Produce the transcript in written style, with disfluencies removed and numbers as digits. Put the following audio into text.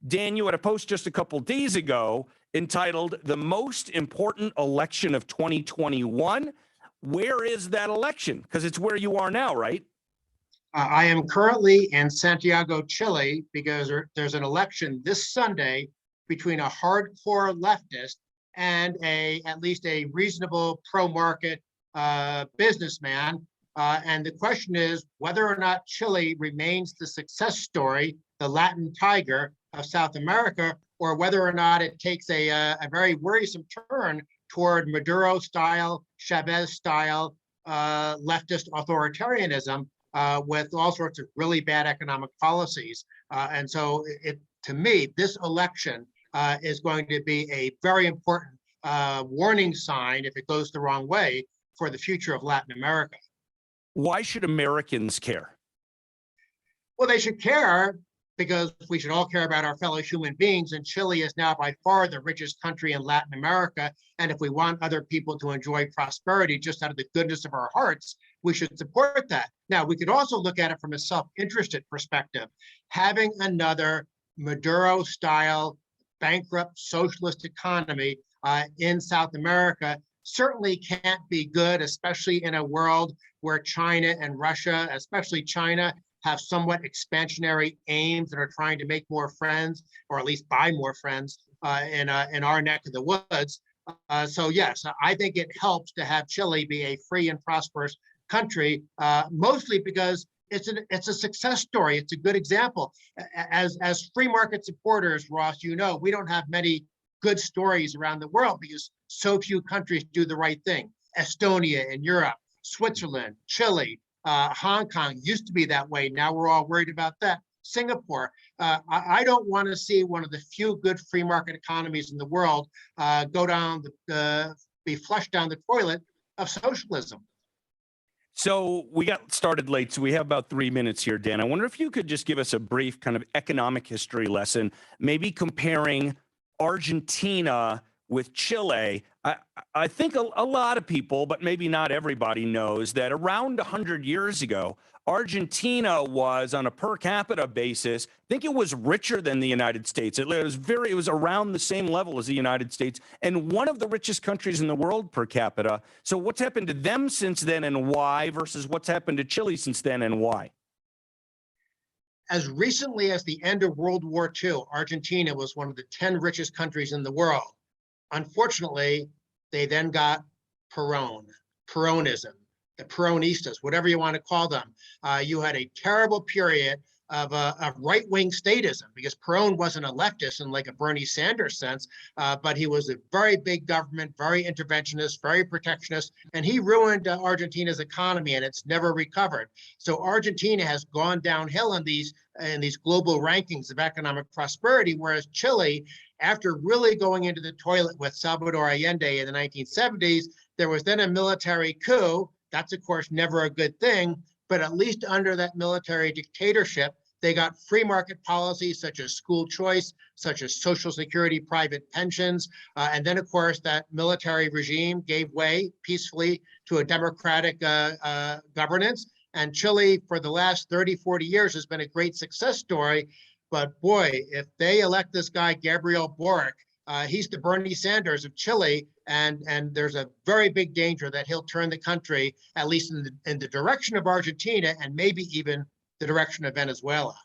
Dan, you had a post just a couple days ago entitled "The Most Important Election of 2021." Where is that election? Because it's where you are now, right? I am currently in Santiago, Chile, because there's an election this Sunday between a hardcore leftist and at least a reasonable pro-market businessman. And the question is whether or not Chile remains the success story, the Latin tiger of South America, or whether or not it takes a very worrisome turn toward Maduro-style, Chavez-style leftist authoritarianism, with all sorts of really bad economic policies. And so to me, this election is going to be a very important warning sign if it goes the wrong way for the future of Latin America. Why should Americans care? Well, they should care because we should all care about our fellow human beings. And Chile is now by far the richest country in Latin America. And if we want other people to enjoy prosperity just out of the goodness of our hearts, we should support that. Now, we could also look at it from a self-interested perspective. Having another Maduro-style bankrupt socialist economy in South America certainly can't be good, especially in a world where China and Russia, especially China, have somewhat expansionary aims and are trying to make more friends, or at least buy more friends in our neck of the woods. So yes, I think it helps to have Chile be a free and prosperous country, mostly because it's a success story. It's a good example. As free market supporters, Ross, you know, we don't have many good stories around the world because so few countries do the right thing. Estonia in Europe, Switzerland, Chile, Hong Kong used to be that way. Now we're all worried about that. Singapore. I don't want to see one of the few good free market economies in the world go down be flushed down the toilet of socialism. So we got started late, so we have about 3 minutes here, Dan. I wonder if you could just give us a brief kind of economic history lesson, maybe comparing Argentina with Chile. I think a lot of people, but maybe not everybody, knows that around 100 years ago, Argentina was, on a per capita basis, I think it was richer than the United States. It was around the same level as the United States, and one of the richest countries in the world per capita. So what's happened to them since then and why, versus what's happened to Chile since then and why? As recently as the end of World War II, Argentina was one of the 10 richest countries in the world. Unfortunately, they then got Peronism, the Peronistas, whatever you want to call them. You had a terrible period of right-wing statism because Peron wasn't a leftist in like a Bernie Sanders sense, but he was a very big government, very interventionist, very protectionist, and he ruined Argentina's economy, and it's never recovered. So Argentina has gone downhill in these global rankings of economic prosperity, whereas Chile, after really going into the toilet with Salvador Allende in the 1970s, there was then a military coup. That's, of course, never a good thing. But at least under that military dictatorship, they got free market policies such as school choice, such as Social Security, private pensions. And then, of course, that military regime gave way peacefully to a democratic governance. And Chile, for the last 30, 40 years, has been a great success story. But boy, if they elect this guy, Gabriel Boric, he's the Bernie Sanders of Chile, and there's a very big danger that he'll turn the country, at least in the direction of Argentina, and maybe even the direction of Venezuela.